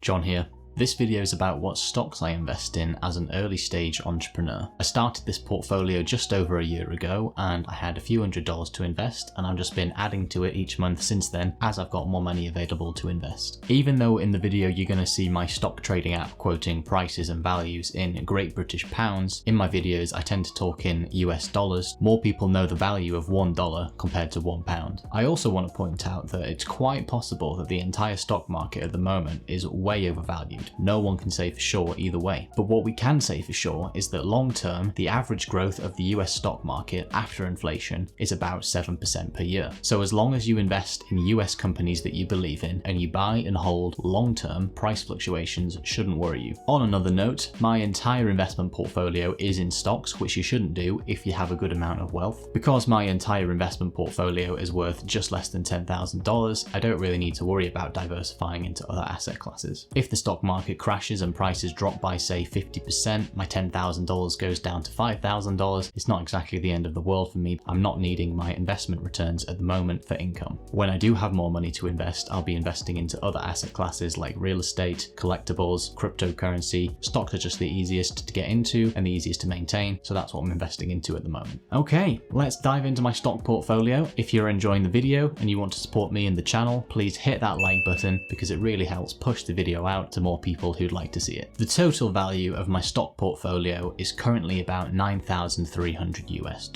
John here. This video is about what stocks I invest in as an early stage entrepreneur. I started this portfolio just over a year ago and I had a few $100s to invest, and I've just been adding to it each month since then as I've got more money available to invest. Even though in the video you're going to see my stock trading app quoting prices and values in Great British Pounds, in my videos I tend to talk in US dollars. More people know the value of $1 compared to £1. I also want to point out that it's quite possible that the entire stock market at the moment is way overvalued. No one can say for sure either way. But what we can say for sure is that long term, the average growth of the US stock market after inflation is about 7% per year. So as long as you invest in US companies that you believe in and you buy and hold long term, price fluctuations shouldn't worry you. On another note, my entire investment portfolio is in stocks, which you shouldn't do if you have a good amount of wealth. Because my entire investment portfolio is worth just less than $10,000, I don't really need to worry about diversifying into other asset classes. If the stock market crashes and prices drop by say 50%, my $10,000 goes down to $5,000, it's not exactly the end of the world for me. I'm not needing my investment returns at the moment for income. When I do have more money to invest, I'll be investing into other asset classes like real estate, collectibles, cryptocurrency. Stocks are just the easiest to get into and the easiest to maintain, so that's what I'm investing into at the moment. Okay, let's dive into my stock portfolio. If you're enjoying the video and you want to support me and the channel, please hit that like button because it really helps push the video out to more people who'd like to see it. The total value of my stock portfolio is currently about $9,300 US.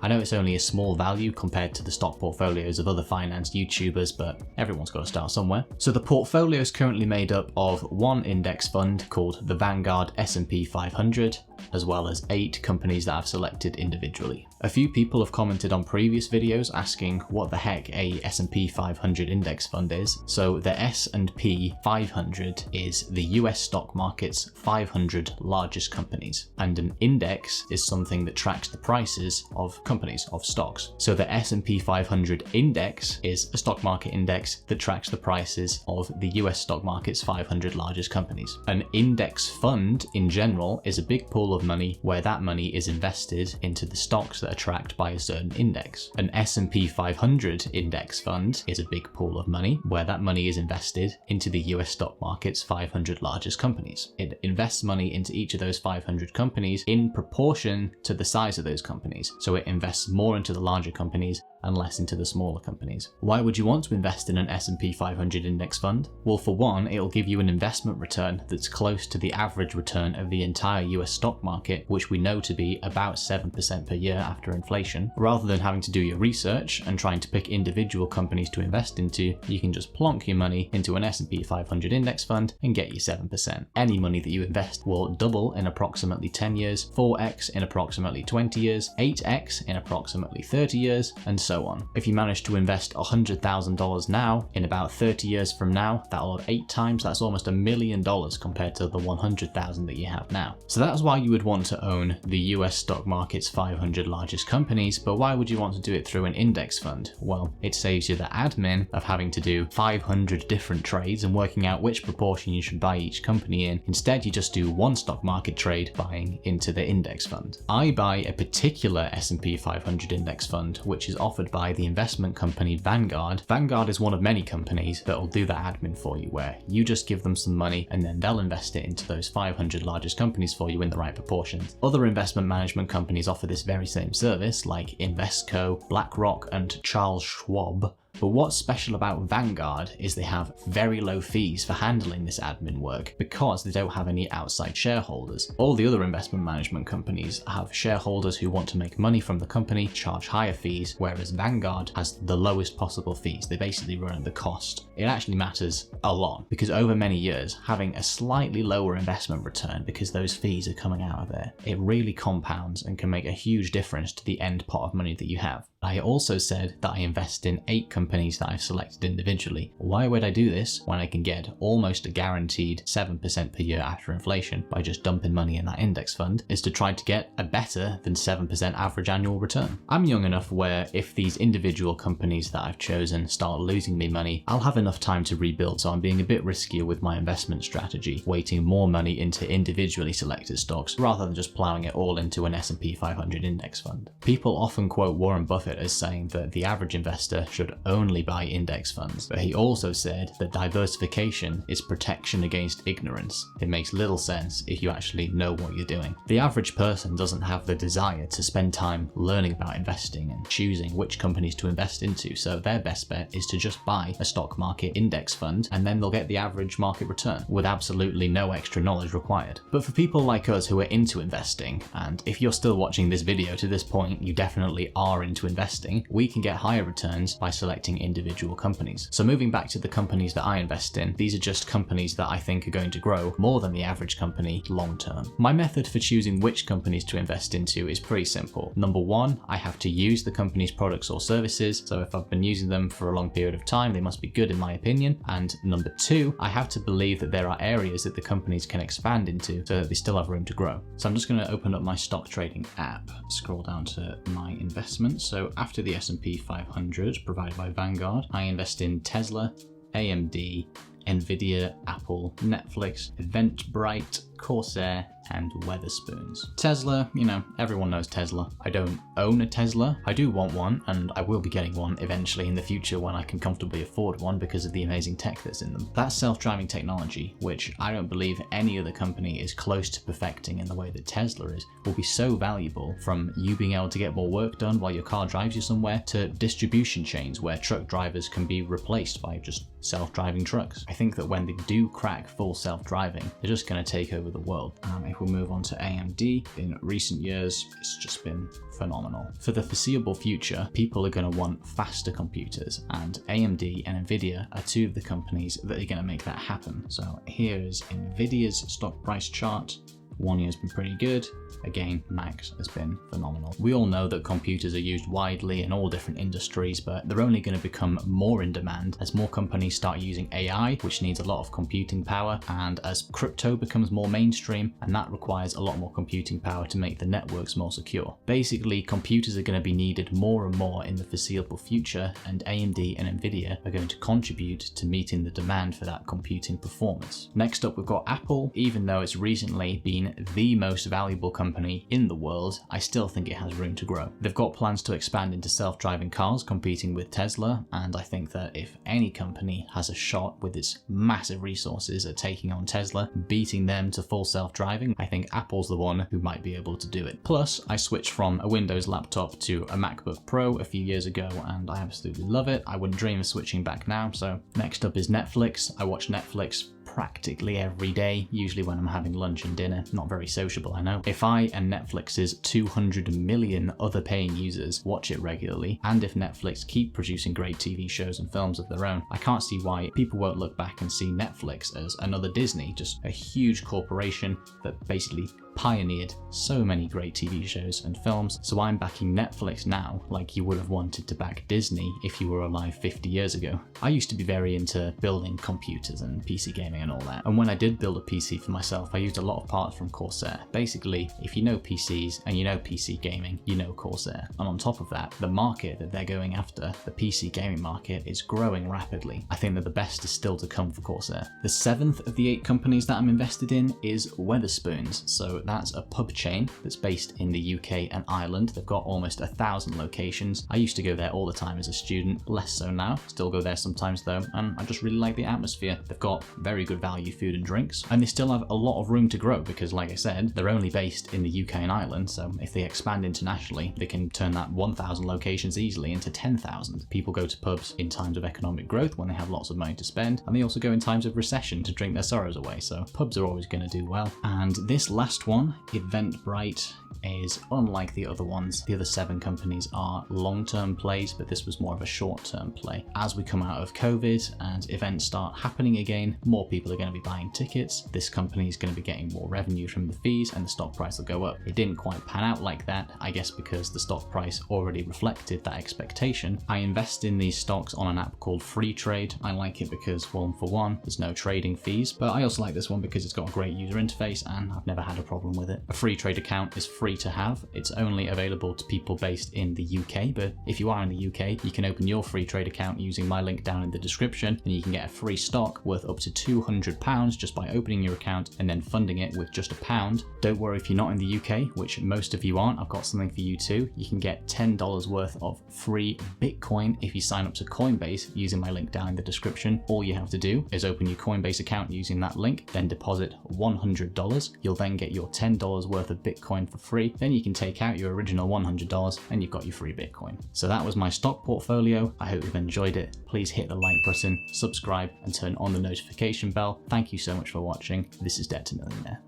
I know it's only a small value compared to the stock portfolios of other finance YouTubers, but everyone's got to start somewhere. So the portfolio is currently made up of one index fund called the Vanguard S&P 500, as well as 8 companies that I've selected individually. A few people have commented on previous videos asking what the heck a S&P 500 index fund is. So the S&P 500 is the US stock market's 500 largest companies, and an index is something that tracks the prices of companies, of stocks. So the S&P 500 index is a stock market index that tracks the prices of the US stock market's 500 largest companies. An index fund in general is a big pool of money where that money is invested into the stocks that are tracked by a certain index. An S&P 500 index fund is a big pool of money where that money is invested into the US stock market's 500 largest companies. It invests money into each of those 500 companies in proportion to the size of those companies. So it invests more into the larger companies and less into the smaller companies. Why would you want to invest in an S&P 500 index fund? Well, for one, it'll give you an investment return that's close to the average return of the entire US stock market, which we know to be about 7% per year after inflation. Rather than having to do your research and trying to pick individual companies to invest into, you can just plonk your money into an S&P 500 index fund and get you 7%. Any money that you invest will double in approximately 10 years, 4x in approximately 20 years, 8x in approximately 30 years, and so on. If you manage to invest $100,000 now, in about 30 years from now, that'll have 8 times, that's almost $1 million compared to the 100,000 that you have now. So that's why you would want to own the US stock market's 500 largest companies, but why would you want to do it through an index fund? Well, it saves you the admin of having to do 500 different trades and working out which proportion you should buy each company in. Instead, you just do one stock market trade buying into the index fund. I buy a particular S&P 500 index fund, which is offered by the investment company Vanguard. Vanguard is one of many companies that will do that admin for you, where you just give them some money and then they'll invest it into those 500 largest companies for you in the right proportions. Other investment management companies offer this very same service, like Invesco, BlackRock, and Charles Schwab. But what's special about Vanguard is they have very low fees for handling this admin work because they don't have any outside shareholders. All the other investment management companies have shareholders who want to make money from the company, charge higher fees, whereas Vanguard has the lowest possible fees. They basically run at the cost. It actually matters a lot because over many years, having a slightly lower investment return because those fees are coming out of there, it really compounds and can make a huge difference to the end pot of money that you have. I also said that I invest in 8 companies that I've selected individually. Why would I do this when I can get almost a guaranteed 7% per year after inflation by just dumping money in that index fund? Is to try to get a better than 7% average annual return. I'm young enough where if these individual companies that I've chosen start losing me money, I'll have enough time to rebuild, so I'm being a bit riskier with my investment strategy, weighting more money into individually selected stocks rather than just plowing it all into an S&P 500 index fund. People often quote Warren Buffett Buffett as saying that the average investor should only buy index funds, but he also said that diversification is protection against ignorance. It makes little sense if you actually know what you're doing. The average person doesn't have the desire to spend time learning about investing and choosing which companies to invest into, so their best bet is to just buy a stock market index fund and then they'll get the average market return with absolutely no extra knowledge required. But for people like us who are into investing, and if you're still watching this video to this point, you definitely are into investing, we can get higher returns by selecting individual companies. So moving back to the companies that I invest in, these are just companies that I think are going to grow more than the average company long term. My method for choosing which companies to invest into is pretty simple. Number one, I have to use the company's products or services, so if I've been using them for a long period of time, they must be good in my opinion. And number two, I have to believe that there are areas that the companies can expand into so that they still have room to grow. So I'm just going to open up my stock trading app, scroll down to my investments. So after the S&P 500 provided by Vanguard, I invest in Tesla, AMD, Nvidia, Apple, Netflix, Eventbrite, Corsair, and Wetherspoons. Tesla, everyone knows Tesla. I don't own a Tesla. I do want one, and I will be getting one eventually in the future when I can comfortably afford one because of the amazing tech that's in them. That self-driving technology, which I don't believe any other company is close to perfecting in the way that Tesla is, will be so valuable, from you being able to get more work done while your car drives you somewhere, to distribution chains where truck drivers can be replaced by just self-driving trucks. I think that when they do crack full self-driving, they're just going to take over the world. If we move on to AMD, in recent years, it's just been phenomenal. For the foreseeable future, people are going to want faster computers, and AMD and Nvidia are two of the companies that are going to make that happen. So here is Nvidia's stock price chart. 1 year's been pretty good. Again, Max has been phenomenal. We all know that computers are used widely in all different industries, but they're only going to become more in demand as more companies start using AI, which needs a lot of computing power, and as crypto becomes more mainstream, and that requires a lot more computing power to make the networks more secure. Basically, computers are going to be needed more and more in the foreseeable future, and AMD and Nvidia are going to contribute to meeting the demand for that computing performance. Next up, we've got Apple. Even though it's recently been the most valuable company in the world, I still think it has room to grow. They've got plans to expand into self-driving cars, competing with Tesla, and I think that if any company has a shot with its massive resources at taking on Tesla, beating them to full self-driving, I think Apple's the one who might be able to do it. Plus, I switched from a Windows laptop to a MacBook Pro a few years ago, and I absolutely love it. I wouldn't dream of switching back now. So next up is Netflix. I watch Netflix practically every day, usually when I'm having lunch and dinner. Not very sociable, I know. If I and Netflix's 200 million other paying users watch it regularly, and if Netflix keep producing great TV shows and films of their own, I can't see why people won't look back and see Netflix as another Disney, just a huge corporation that basically pioneered so many great TV shows and films. So I'm backing Netflix now like you would have wanted to back Disney if you were alive 50 years ago. I used to be very into building computers and PC gaming and all that, and when I did build a PC for myself, I used a lot of parts from Corsair. Basically, if you know PCs and you know PC gaming, you know Corsair. And on top of that, the market that they're going after, the PC gaming market, is growing rapidly. I think that the best is still to come for Corsair. The 7th of the 8 companies that I'm invested in is Wetherspoons. So that's a pub chain that's based in the UK and Ireland. They've got almost 1,000 locations. I used to go there all the time as a student, less so now. Still go there sometimes though, and I just really like the atmosphere. They've got very good value food and drinks, and they still have a lot of room to grow because, like I said, they're only based in the UK and Ireland, so if they expand internationally, they can turn that 1,000 locations easily into 10,000. People go to pubs in times of economic growth when they have lots of money to spend, and they also go in times of recession to drink their sorrows away, so pubs are always going to do well. And this last one, Eventbrite, is unlike the other ones. The other 7 companies are long-term plays, but this was more of a short-term play. As we come out of COVID and events start happening again, more people are going to be buying tickets. This company is going to be getting more revenue from the fees, and the stock price will go up. It didn't quite pan out like that, I guess because the stock price already reflected that expectation. I invest in these stocks on an app called Freetrade. I like it because, well, for one, there's no trading fees, but I also like this one because it's got a great user interface and I've never had a problem problem with it. A free trade account is free to have. It's only available to people based in the UK, but if you are in the UK, you can open your free trade account using my link down in the description, and you can get a free stock worth up to £200 just by opening your account and then funding it with just £1. Don't worry if you're not in the UK, which most of you aren't, I've got something for you too. You can get $10 worth of free Bitcoin if you sign up to Coinbase using my link down in the description. All you have to do is open your Coinbase account using that link, then deposit $100. You'll then get your $10 worth of Bitcoin for free. Then you can take out your original $100 and you've got your free Bitcoin. So that was my stock portfolio. I hope you've enjoyed it. Please hit the like button, subscribe, and turn on the notification bell. Thank you so much for watching. This is Debt to Millionaire.